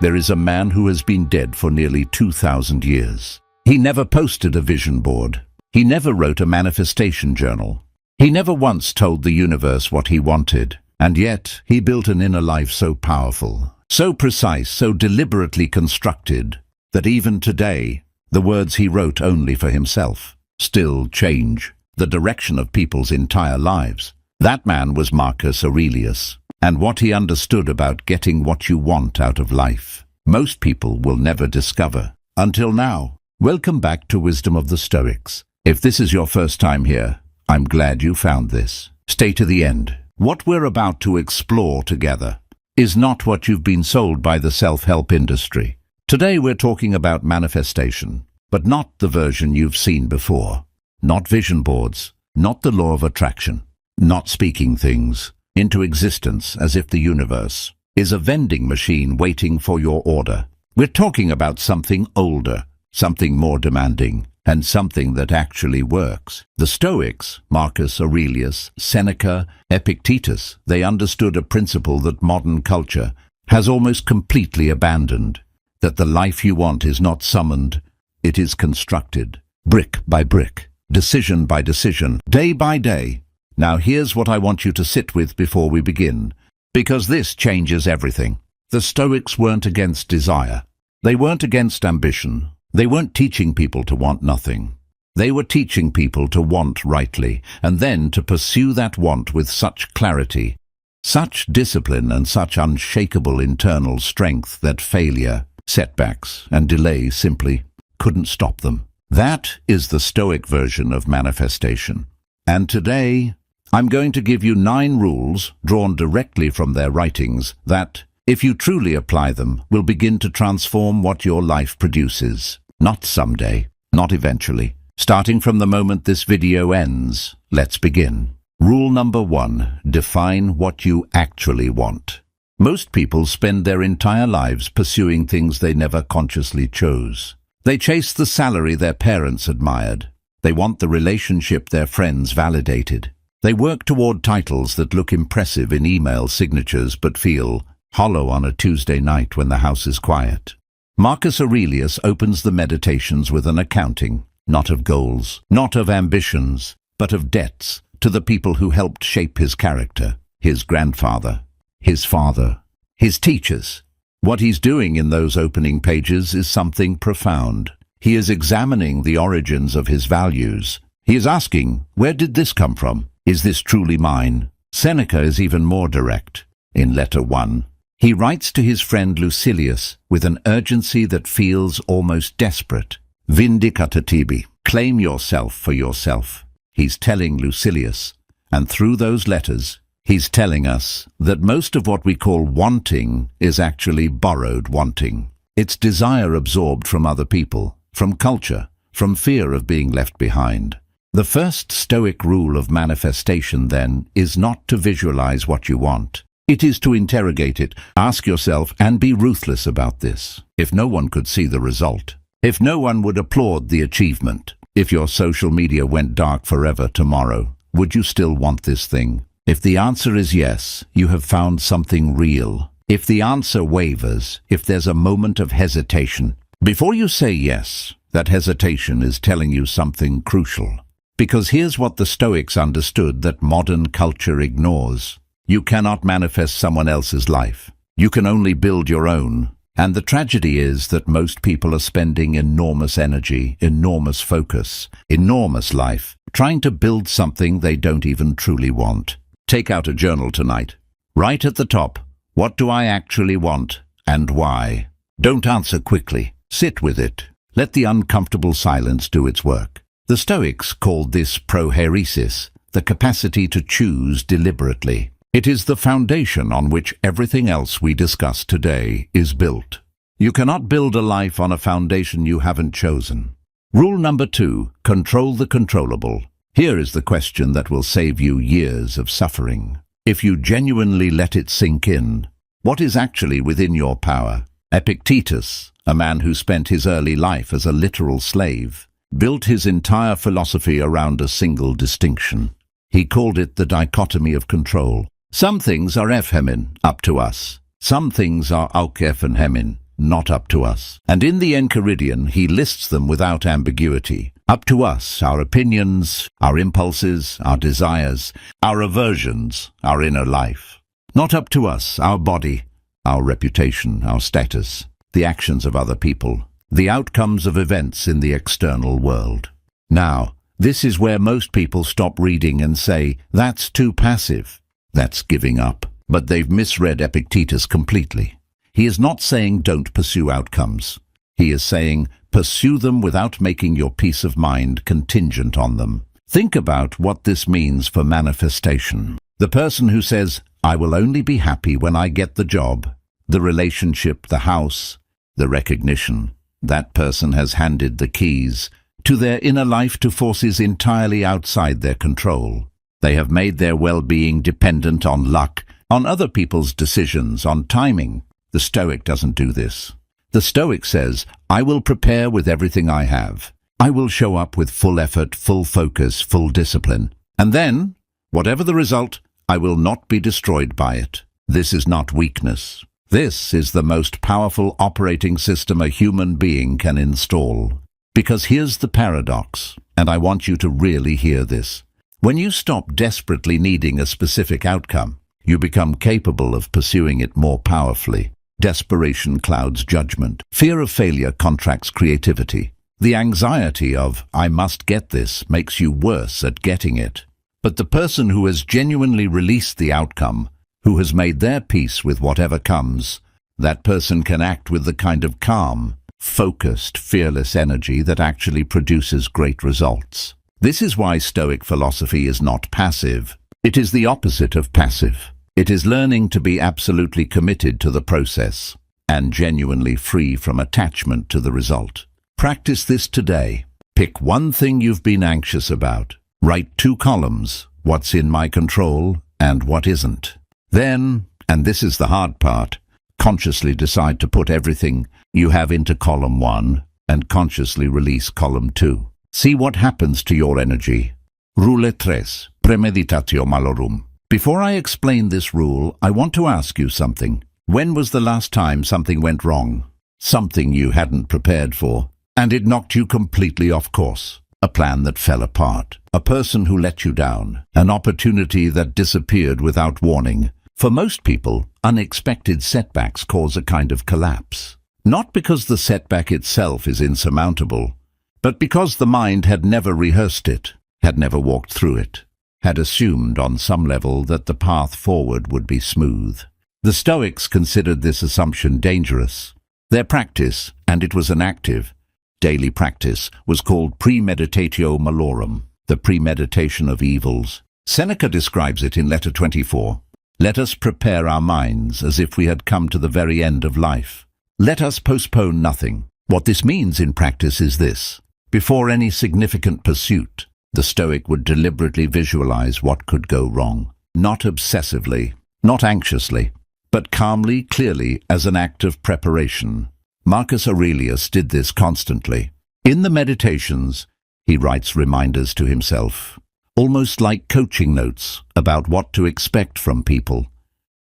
there is a man who has been dead for nearly 2,000 years. He never posted a vision board. He never wrote a manifestation journal. He never once told the universe what he wanted. And yet, he built an inner life so powerful, so precise, so deliberately constructed, that even today, the words he wrote only for himself still change the direction of people's entire lives. That man was Marcus Aurelius, and what he understood about getting what you want out of life, most people will never discover. Until now. Welcome back to Wisdom of the Stoics. If this is your first time here, I'm glad you found this. Stay to the end. What we're about to explore together is not what you've been sold by the self-help industry. Today we're talking about manifestation, but not the version you've seen before. Not vision boards, not the law of attraction, not speaking things into existence as if the universe is a vending machine waiting for your order. We're talking about something older, something more demanding, and something that actually works. The Stoics, Marcus Aurelius, Seneca, Epictetus, they understood a principle that modern culture has almost completely abandoned, that the life you want is not summoned, it is constructed, brick by brick, decision by decision, day by day. Now here's what I want you to sit with before we begin, because this changes everything. The Stoics weren't against desire. They weren't against ambition. They weren't teaching people to want nothing. They were teaching people to want rightly, and then to pursue that want with such clarity, such discipline and such unshakable internal strength that failure, setbacks, and delay simply couldn't stop them. That is the Stoic version of manifestation. And today, I'm going to give you 9 rules drawn directly from their writings that, if you truly apply them, will begin to transform what your life produces. Not someday, not eventually. Starting from the moment this video ends, let's begin. Rule number 1, define what you actually want. Most people spend their entire lives pursuing things they never consciously chose. They chase the salary their parents admired. They want the relationship their friends validated. They work toward titles that look impressive in email signatures but feel hollow on a Tuesday night when the house is quiet. Marcus Aurelius opens the Meditations with an accounting, not of goals, not of ambitions, but of debts, to the people who helped shape his character, his grandfather, his father, his teachers. What he's doing in those opening pages is something profound. He is examining the origins of his values. He is asking, where did this come from? Is this truly mine? Seneca is even more direct. In letter 1, he writes to his friend Lucilius with an urgency that feels almost desperate. Vindicata tibi, claim yourself for yourself. He's telling Lucilius, and through those letters, he's telling us that most of what we call wanting is actually borrowed wanting. It's desire absorbed from other people, from culture, from fear of being left behind. The first Stoic rule of manifestation, then, is not to visualize what you want. It is to interrogate it, ask yourself, and be ruthless about this. If no one could see the result, if no one would applaud the achievement, if your social media went dark forever tomorrow, would you still want this thing? If the answer is yes, you have found something real. If the answer wavers, if there's a moment of hesitation, before you say yes, that hesitation is telling you something crucial. Because here's what the Stoics understood that modern culture ignores. You cannot manifest someone else's life. You can only build your own. And the tragedy is that most people are spending enormous energy, enormous focus, enormous life, trying to build something they don't even truly want. Take out a journal tonight. Write at the top, what do I actually want and why? Don't answer quickly. Sit with it. Let the uncomfortable silence do its work. The Stoics called this prohairesis, the capacity to choose deliberately. It is the foundation on which everything else we discuss today is built. You cannot build a life on a foundation you haven't chosen. Rule number 2, control the controllable. Here is the question that will save you years of suffering. If you genuinely let it sink in, what is actually within your power? Epictetus, a man who spent his early life as a literal slave, built his entire philosophy around a single distinction. He called it the dichotomy of control. Some things are ephemin, up to us. Some things are aukephenhemin, not up to us. And in the Enchiridion, he lists them without ambiguity. Up to us, our opinions, our impulses, our desires, our aversions, our inner life. Not up to us, our body, our reputation, our status, the actions of other people, the outcomes of events in the external world. Now, this is where most people stop reading and say, that's too passive. That's giving up. But they've misread Epictetus completely. He is not saying don't pursue outcomes. He is saying pursue them without making your peace of mind contingent on them. Think about what this means for manifestation. The person who says, I will only be happy when I get the job, the relationship, the house, the recognition, that person has handed the keys to their inner life to forces entirely outside their control. They have made their well-being dependent on luck, on other people's decisions, on timing. The Stoic doesn't do this. The Stoic says, I will prepare with everything I have. I will show up with full effort, full focus, full discipline. And then, whatever the result, I will not be destroyed by it. This is not weakness. This is the most powerful operating system a human being can install. Because here's the paradox, and I want you to really hear this. When you stop desperately needing a specific outcome, you become capable of pursuing it more powerfully. Desperation clouds judgment. Fear of failure contracts creativity. The anxiety of, I must get this, makes you worse at getting it. But the person who has genuinely released the outcome, who has made their peace with whatever comes, that person can act with the kind of calm, focused, fearless energy that actually produces great results. This is why Stoic philosophy is not passive. It is the opposite of passive. It is learning to be absolutely committed to the process and genuinely free from attachment to the result. Practice this today. Pick one thing you've been anxious about. Write 2 columns, what's in my control and what isn't. Then, and this is the hard part, consciously decide to put everything you have into column 1 and consciously release column 2. See what happens to your energy. Rule 3. Premeditatio malorum. Before I explain this rule, I want to ask you something. When was the last time something went wrong? Something you hadn't prepared for, and it knocked you completely off course. A plan that fell apart. A person who let you down. An opportunity that disappeared without warning. For most people, unexpected setbacks cause a kind of collapse. Not because the setback itself is insurmountable, but because the mind had never rehearsed it, had never walked through it, had assumed on some level that the path forward would be smooth. The Stoics considered this assumption dangerous. Their practice, and it was an active, daily practice, was called premeditatio malorum, the premeditation of evils. Seneca describes it in letter 24. Let us prepare our minds as if we had come to the very end of life. Let us postpone nothing. What this means in practice is this. Before any significant pursuit, the Stoic would deliberately visualize what could go wrong. Not obsessively, not anxiously, but calmly, clearly as an act of preparation. Marcus Aurelius did this constantly. In the Meditations, he writes reminders to himself, almost like coaching notes about what to expect from people,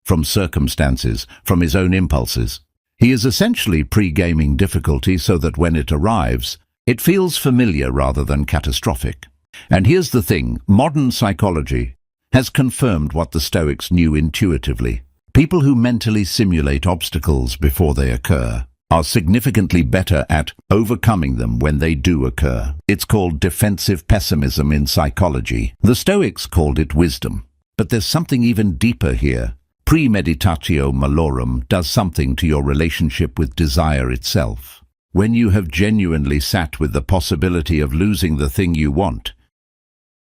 from circumstances, from his own impulses. He is essentially pre-gaming difficulty so that when it arrives, it feels familiar rather than catastrophic. And here's the thing, modern psychology has confirmed what the Stoics knew intuitively. People who mentally simulate obstacles before they occur are significantly better at overcoming them when they do occur. It's called defensive pessimism in psychology. The Stoics called it wisdom. But there's something even deeper here. Premeditatio malorum does something to your relationship with desire itself. When you have genuinely sat with the possibility of losing the thing you want,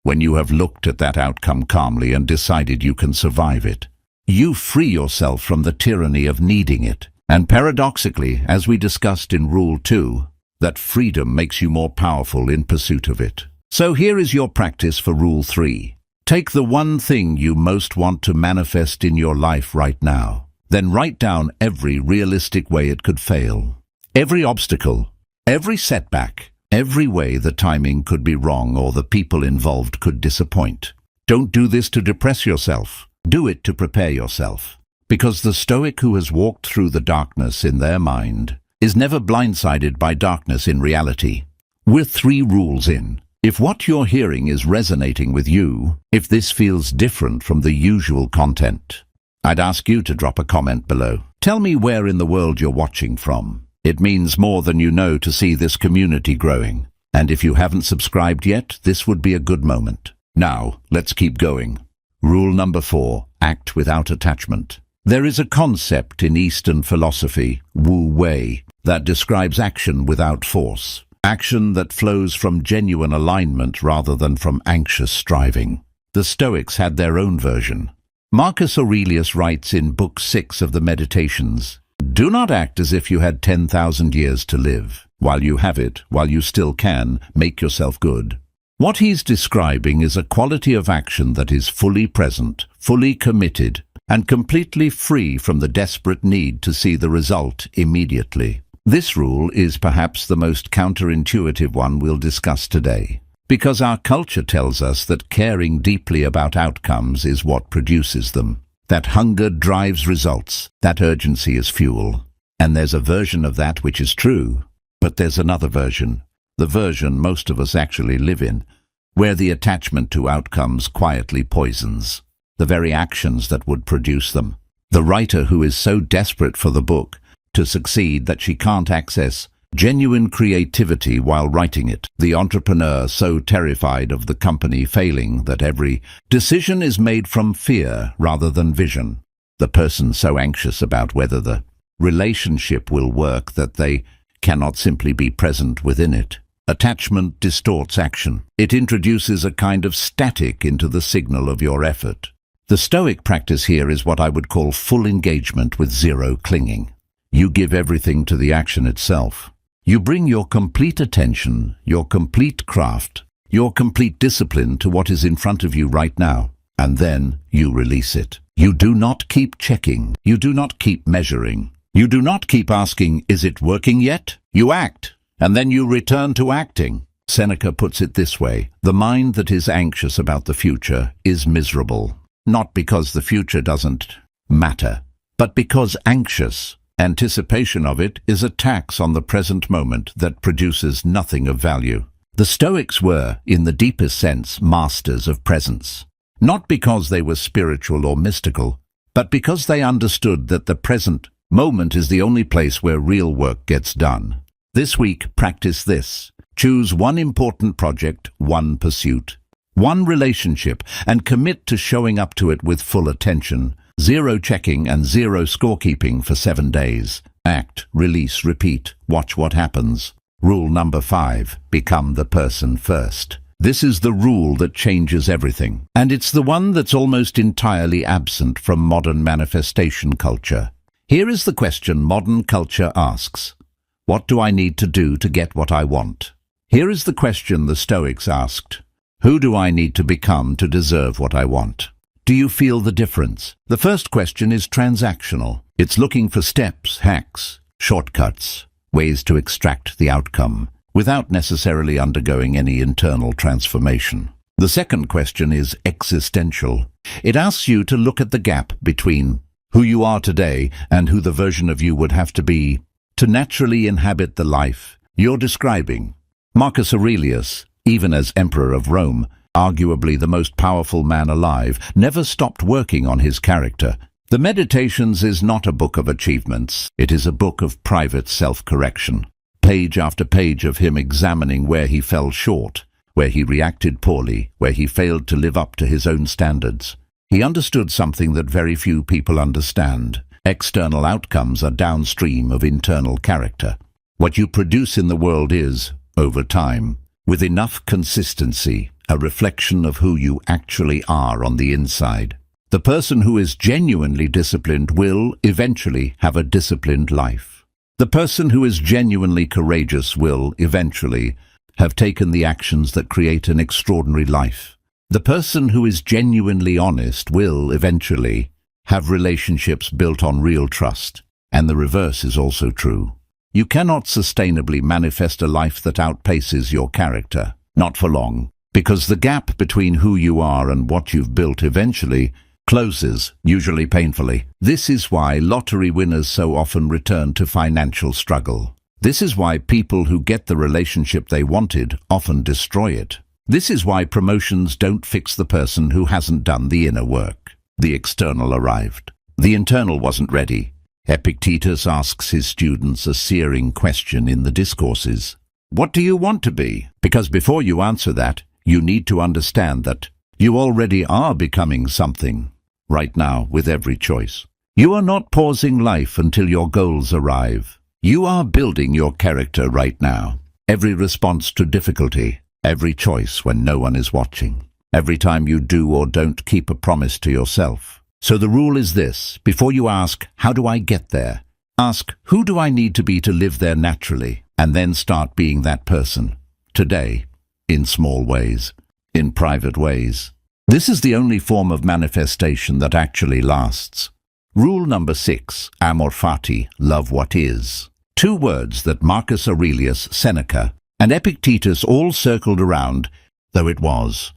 when you have looked at that outcome calmly and decided you can survive it, you free yourself from the tyranny of needing it. And paradoxically, as we discussed in Rule 2, that freedom makes you more powerful in pursuit of it. So here is your practice for Rule 3. Take the one thing you most want to manifest in your life right now. Then write down every realistic way it could fail. Every obstacle, every setback, every way the timing could be wrong or the people involved could disappoint. Don't do this to depress yourself. Do it to prepare yourself. Because the Stoic who has walked through the darkness in their mind is never blindsided by darkness in reality. We're 3 rules in. If what you're hearing is resonating with you, if this feels different from the usual content, I'd ask you to drop a comment below. Tell me where in the world you're watching from. It means more than you know to see this community growing. And if you haven't subscribed yet, this would be a good moment. Now, let's keep going. Rule number 4, act without attachment. There is a concept in Eastern philosophy, Wu Wei, that describes action without force. Action that flows from genuine alignment rather than from anxious striving. The Stoics had their own version. Marcus Aurelius writes in Book 6 of the Meditations, "Do not act as if you had 10,000 years to live. While you have it, while you still can, make yourself good." What he's describing is a quality of action that is fully present, fully committed, and completely free from the desperate need to see the result immediately. This rule is perhaps the most counterintuitive one we'll discuss today, because our culture tells us that caring deeply about outcomes is what produces them, that hunger drives results, that urgency is fuel. And there's a version of that which is true, but there's another version, the version most of us actually live in, where the attachment to outcomes quietly poisons the very actions that would produce them. The writer who is so desperate for the book to succeed that she can't access genuine creativity while writing it. The entrepreneur so terrified of the company failing that every decision is made from fear rather than vision. The person so anxious about whether the relationship will work that they cannot simply be present within it. Attachment distorts action. It introduces a kind of static into the signal of your effort. The Stoic practice here is what I would call full engagement with zero clinging. You give everything to the action itself. You bring your complete attention, your complete craft, your complete discipline to what is in front of you right now, and then you release it. You do not keep checking. You do not keep measuring. You do not keep asking, is it working yet? You act, and then you return to acting. Seneca puts it this way: the mind that is anxious about the future is miserable, not because the future doesn't matter, but because anxious anticipation of it is a tax on the present moment that produces nothing of value. The Stoics were, in the deepest sense, masters of presence, not because they were spiritual or mystical, but because they understood that the present moment is the only place where real work gets done. This week, practice this. Choose one important project, one pursuit, one relationship, and commit to showing up to it with full attention. Zero checking and zero scorekeeping for 7 days. Act, release, repeat. Watch what happens. Rule number 5. Become the person first. This is the rule that changes everything. And it's the one that's almost entirely absent from modern manifestation culture. Here is the question modern culture asks: what do I need to do to get what I want? Here is the question the Stoics asked: who do I need to become to deserve what I want? Do you feel the difference? The first question is transactional. It's looking for steps, hacks, shortcuts, ways to extract the outcome, without necessarily undergoing any internal transformation. The second question is existential. It asks you to look at the gap between who you are today and who the version of you would have to be to naturally inhabit the life you're describing. Marcus Aurelius, even as Emperor of Rome, arguably the most powerful man alive, never stopped working on his character. The Meditations is not a book of achievements. It is a book of private self-correction. Page after page of him examining where he fell short, where he reacted poorly, where he failed to live up to his own standards. He understood something that very few people understand. External outcomes are downstream of internal character. What you produce in the world is, over time, with enough consistency, a reflection of who you actually are on the inside. The person who is genuinely disciplined will, eventually, have a disciplined life. The person who is genuinely courageous will, eventually, have taken the actions that create an extraordinary life. The person who is genuinely honest will, eventually, have relationships built on real trust. And the reverse is also true. You cannot sustainably manifest a life that outpaces your character. Not for long. Because the gap between who you are and what you've built eventually closes, usually painfully. This is why lottery winners so often return to financial struggle. This is why people who get the relationship they wanted often destroy it. This is why promotions don't fix the person who hasn't done the inner work. The external arrived. The internal wasn't ready. Epictetus asks his students a searing question in the Discourses. What do you want to be? Because before you answer that, you need to understand that you already are becoming something. Right now, with every choice. You are not pausing life until your goals arrive. You are building your character right now. Every response to difficulty, every choice when no one is watching, every time you do or don't keep a promise to yourself. So the rule is this: before you ask, how do I get there? Ask, who do I need to be to live there naturally? And then start being that person. Today, in small ways, in private ways. This is the only form of manifestation that actually lasts. Rule number 6, amor fati, love what is. 2 words that Marcus Aurelius, Seneca, and Epictetus all circled around, though it was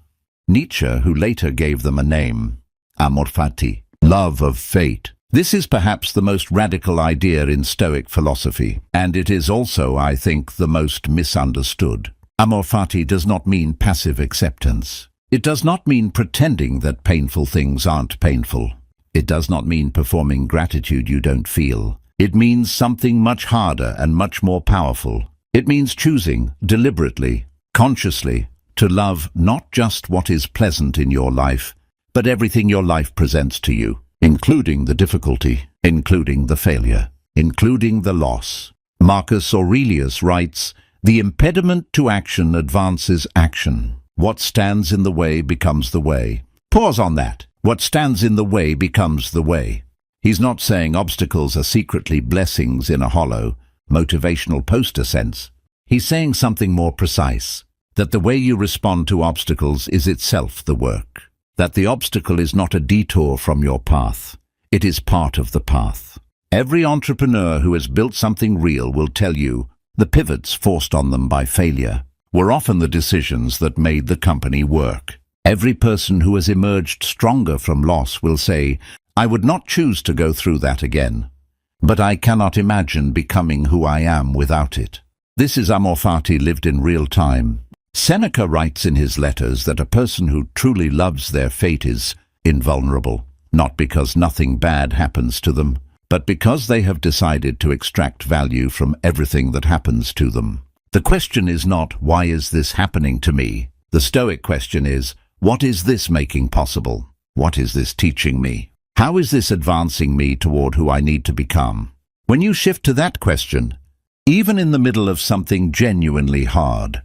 Nietzsche who later gave them a name. Amor fati, love of fate. This is perhaps the most radical idea in Stoic philosophy, and it is also, I think, the most misunderstood. Amor fati does not mean passive acceptance. It does not mean pretending that painful things aren't painful. It does not mean performing gratitude you don't feel. It means something much harder and much more powerful. It means choosing, deliberately, consciously, to love not just what is pleasant in your life, but everything your life presents to you, including the difficulty, including the failure, including the loss. Marcus Aurelius writes, "The impediment to action advances action. What stands in the way becomes the way." Pause on that. What stands in the way becomes the way. He's not saying obstacles are secretly blessings in a hollow, motivational poster sense. He's saying something more precise, that the way you respond to obstacles is itself the work. That the obstacle is not a detour from your path. It is part of the path. Every entrepreneur who has built something real will tell you the pivots forced on them by failure were often the decisions that made the company work. Every person who has emerged stronger from loss will say, "I would not choose to go through that again, but I cannot imagine becoming who I am without it." This is amor fati lived in real time. Seneca writes in his letters that a person who truly loves their fate is invulnerable, not because nothing bad happens to them, but because they have decided to extract value from everything that happens to them. The question is not, why is this happening to me? The Stoic question is, what is this making possible? What is this teaching me? How is this advancing me toward who I need to become? When you shift to that question, even in the middle of something genuinely hard,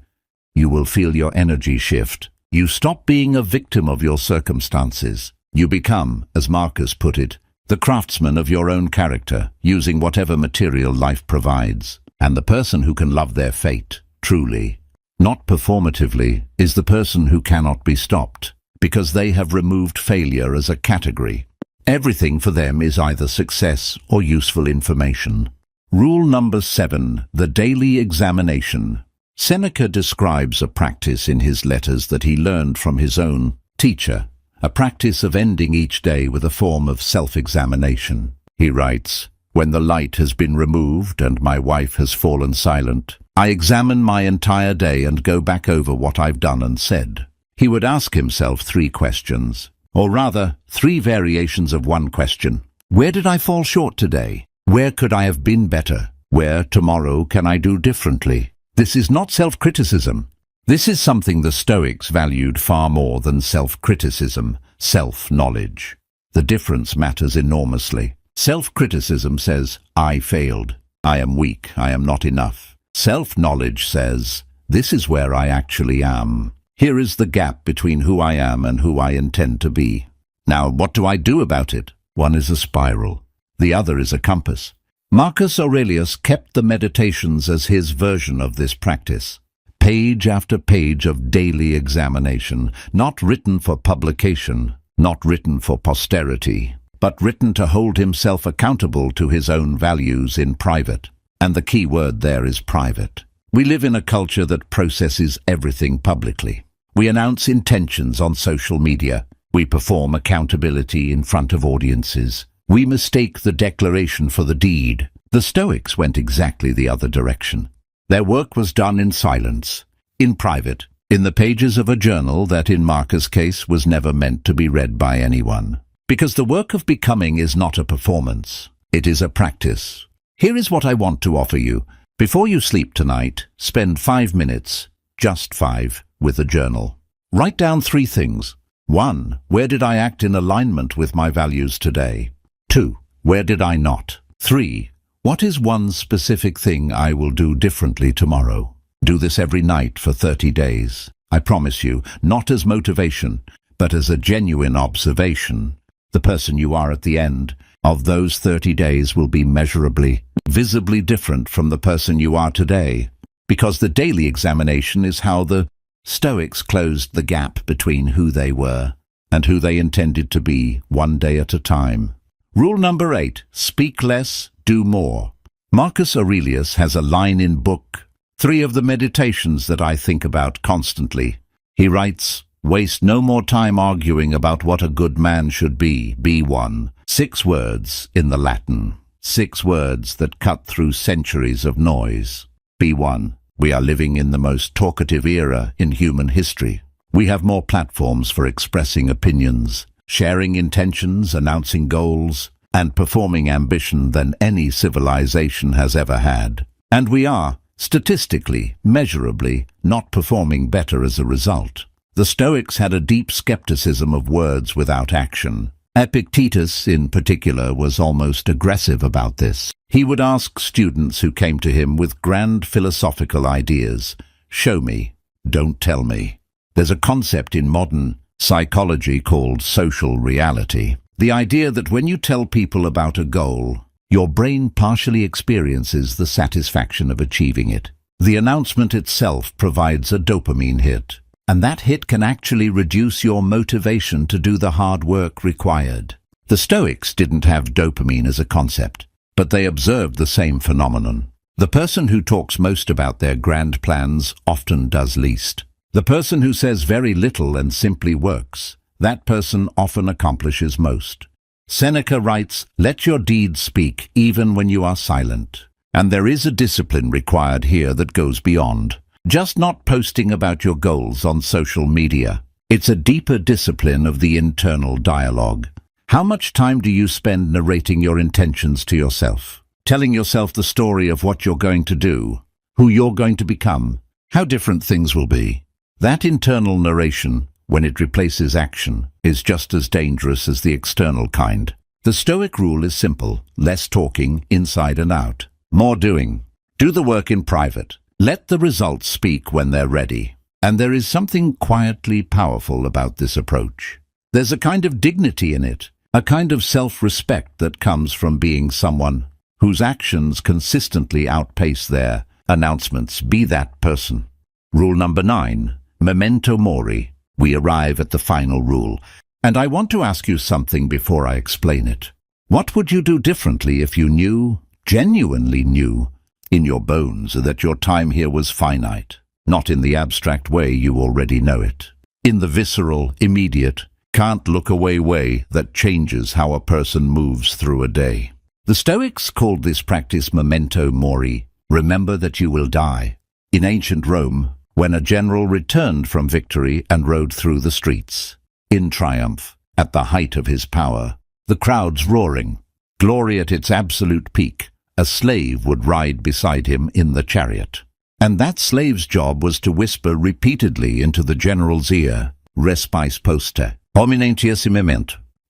you will feel your energy shift. You stop being a victim of your circumstances. You become, as Marcus put it, the craftsman of your own character, using whatever material life provides. And the person who can love their fate, truly, not performatively, is the person who cannot be stopped, because they have removed failure as a category. Everything for them is either success or useful information. Rule number 7, the daily examination. Seneca describes a practice in his letters that he learned from his own teacher, a practice of ending each day with a form of self-examination. He writes, "When the light has been removed and my wife has fallen silent, I examine my entire day and go back over what I've done and said." He would ask himself 3 questions, or rather, 3 variations of one question. Where did I fall short today? Where could I have been better? Where tomorrow can I do differently? This is not self-criticism. This is something the Stoics valued far more than self-criticism, self-knowledge. The difference matters enormously. Self-criticism says, I failed, I am weak, I am not enough. Self-knowledge says, this is where I actually am. Here is the gap between who I am and who I intend to be. Now, what do I do about it? One is a spiral. The other is a compass. Marcus Aurelius kept the Meditations as his version of this practice. Page after page of daily examination, not written for publication, not written for posterity, but written to hold himself accountable to his own values in private. And the key word there is private. We live in a culture that processes everything publicly. We announce intentions on social media. We perform accountability in front of audiences. We mistake the declaration for the deed. The Stoics went exactly the other direction. Their work was done in silence, in private, in the pages of a journal that in Marcus' case was never meant to be read by anyone. Because the work of becoming is not a performance, it is a practice. Here is what I want to offer you. Before you sleep tonight, spend 5 minutes, just 5, with a journal. Write down 3 things. 1. Where did I act in alignment with my values today? 2. Where did I not? 3. What is one specific thing I will do differently tomorrow? Do this every night for 30 days. I promise you, not as motivation, but as a genuine observation. The person you are at the end of those 30 days will be measurably, visibly different from the person you are today, because the daily examination is how the Stoics closed the gap between who they were and who they intended to be, one day at a time. Rule number 8, speak less, do more. Marcus Aurelius has a line in book 3 of the Meditations that I think about constantly. He writes, waste no more time arguing about what a good man should be. B1. 6 words in the Latin. 6 words that cut through centuries of noise. B1. We are living in the most talkative era in human history. We have more platforms for expressing opinions, sharing intentions, announcing goals, and performing ambition than any civilization has ever had. And we are, statistically, measurably, not performing better as a result. The Stoics had a deep skepticism of words without action. Epictetus, in particular, was almost aggressive about this. He would ask students who came to him with grand philosophical ideas, show me, don't tell me. There's a concept in modern psychology called social reality. The idea that when you tell people about a goal, your brain partially experiences the satisfaction of achieving it. The announcement itself provides a dopamine hit, and that hit can actually reduce your motivation to do the hard work required. The Stoics didn't have dopamine as a concept, but they observed the same phenomenon. The person who talks most about their grand plans often does least. The person who says very little and simply works, that person often accomplishes most. Seneca writes, let your deeds speak even when you are silent. And there is a discipline required here that goes beyond just not posting about your goals on social media. It's a deeper discipline of the internal dialogue. How much time do you spend narrating your intentions to yourself? Telling yourself the story of what you're going to do, who you're going to become, how different things will be. That internal narration, when it replaces action, is just as dangerous as the external kind. The Stoic rule is simple: less talking inside and out, more doing. Do the work in private. Let the results speak when they're ready. And there is something quietly powerful about this approach. There's a kind of dignity in it, a kind of self-respect that comes from being someone whose actions consistently outpace their announcements. Be that person. Rule number 9, memento mori. We arrive at the final rule, and I want to ask you something before I explain it. What would you do differently if you knew, genuinely knew, in your bones that your time here was finite? Not in the abstract way you already know it. In the visceral, immediate, can't-look-away way that changes how a person moves through a day. The Stoics called this practice memento mori, remember that you will die. In ancient Rome, when a general returned from victory and rode through the streets, in triumph, at the height of his power, the crowds roaring, glory at its absolute peak, a slave would ride beside him in the chariot. And that slave's job was to whisper repeatedly into the general's ear, Respis poster, hominem tiesi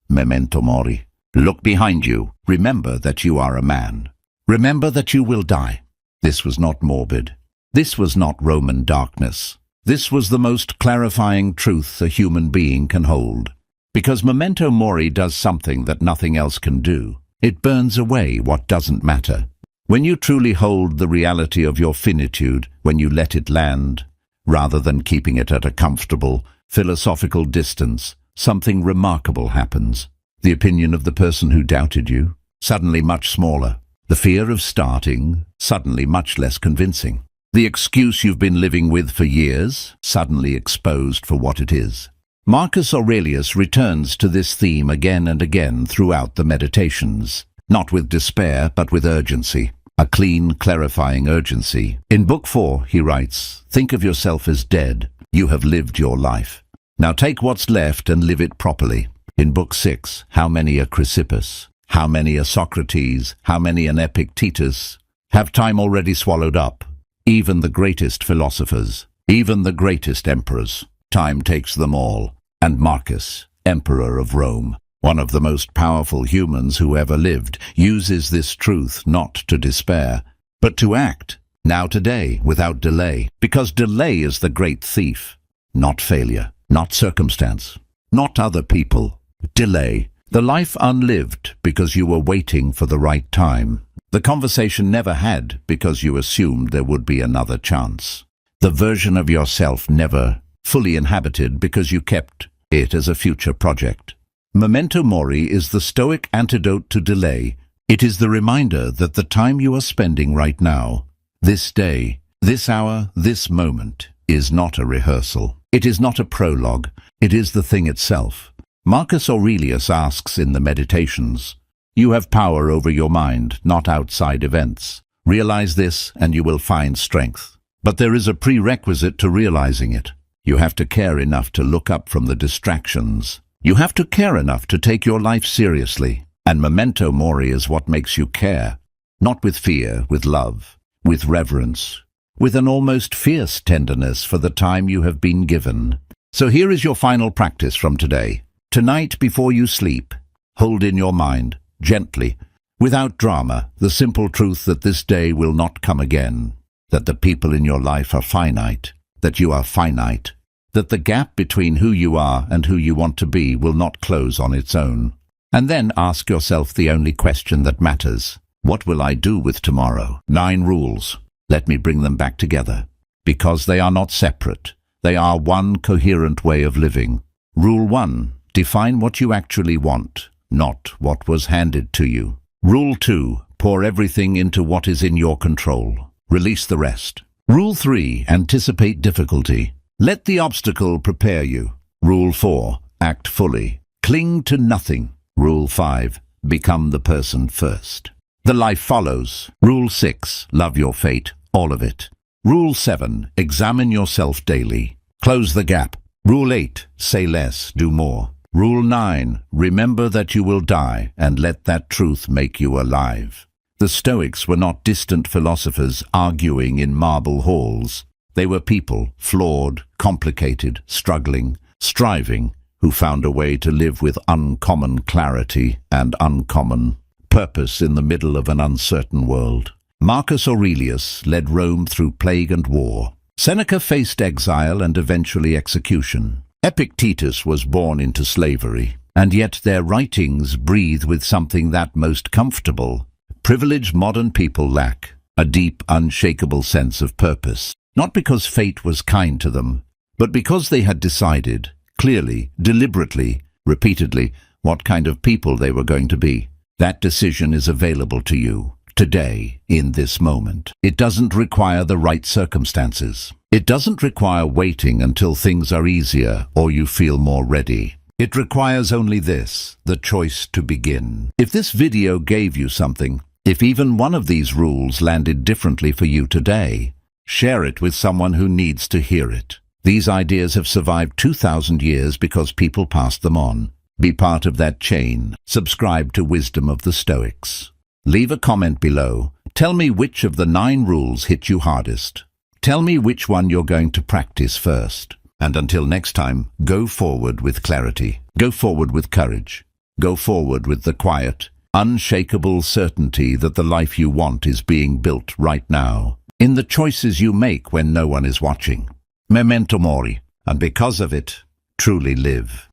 memento mori. Look behind you, remember that you are a man. Remember that you will die. This was not morbid. This was not Roman darkness. This was the most clarifying truth a human being can hold. Because memento mori does something that nothing else can do. It burns away what doesn't matter. When you truly hold the reality of your finitude, when you let it land, rather than keeping it at a comfortable, philosophical distance, something remarkable happens. The opinion of the person who doubted you, suddenly much smaller. The fear of starting, suddenly much less convincing. The excuse you've been living with for years, suddenly exposed for what it is. Marcus Aurelius returns to this theme again and again throughout the Meditations, not with despair but with urgency, a clean, clarifying urgency. In Book 4, he writes, "Think of yourself as dead. You have lived your life. Now take what's left and live it properly." In Book 6, how many a Chrysippus, how many a Socrates, how many an Epictetus have time already swallowed up? Even the greatest philosophers, even the greatest emperors, time takes them all. And Marcus, emperor of Rome, one of the most powerful humans who ever lived, uses this truth not to despair, but to act, now today, without delay, because delay is the great thief. Not failure, not circumstance, not other people. Delay, the life unlived because you were waiting for the right time. The conversation never had because you assumed there would be another chance. The version of yourself never fully inhabited because you kept it as a future project. Memento mori is the Stoic antidote to delay. It is the reminder that the time you are spending right now, this day, this hour, this moment, is not a rehearsal. It is not a prologue. It is the thing itself. Marcus Aurelius asks in the Meditations, "You have power over your mind, not outside events. Realize this and you will find strength." But there is a prerequisite to realizing it. You have to care enough to look up from the distractions. You have to care enough to take your life seriously. And memento mori is what makes you care. Not with fear, with love, with reverence, with an almost fierce tenderness for the time you have been given. So here is your final practice from today. Tonight, before you sleep, hold in your mind, gently, without drama, the simple truth that this day will not come again, that the people in your life are finite, that you are finite, that the gap between who you are and who you want to be will not close on its own. And then ask yourself the only question that matters. What will I do with tomorrow? 9 rules. Let me bring them back together. Because they are not separate. They are one coherent way of living. Rule 1. Define what you actually want, not what was handed to you. Rule 2. Pour everything into what is in your control. Release the rest. Rule 3. Anticipate difficulty. Let the obstacle prepare you. Rule 4. Act fully. Cling to nothing. Rule 5. Become the person first. The life follows. Rule 6. Love your fate, all of it. Rule 7. Examine yourself daily. Close the gap. Rule 8. Say less, do more. Rule 9. Remember that you will die, and let that truth make you alive. The Stoics were not distant philosophers arguing in marble halls. They were people, flawed, complicated, struggling, striving, who found a way to live with uncommon clarity and uncommon purpose in the middle of an uncertain world. Marcus Aurelius led Rome through plague and war. Seneca faced exile and eventually execution. Epictetus was born into slavery, and yet their writings breathe with something that most comfortable, privileged modern people lack, a deep, unshakable sense of purpose. Not because fate was kind to them, but because they had decided, clearly, deliberately, repeatedly, what kind of people they were going to be. That decision is available to you, today, in this moment. It doesn't require the right circumstances. It doesn't require waiting until things are easier or you feel more ready. It requires only this, the choice to begin. If this video gave you something, if even one of these rules landed differently for you today, share it with someone who needs to hear it. These ideas have survived 2,000 years because people passed them on. Be part of that chain. Subscribe to Wisdom of the Stoics. Leave a comment below. Tell me which of the 9 rules hit you hardest. Tell me which one you're going to practice first. And until next time, go forward with clarity. Go forward with courage. Go forward with the quiet, unshakable certainty that the life you want is being built right now, in the choices you make when no one is watching. Memento mori, and because of it, truly live.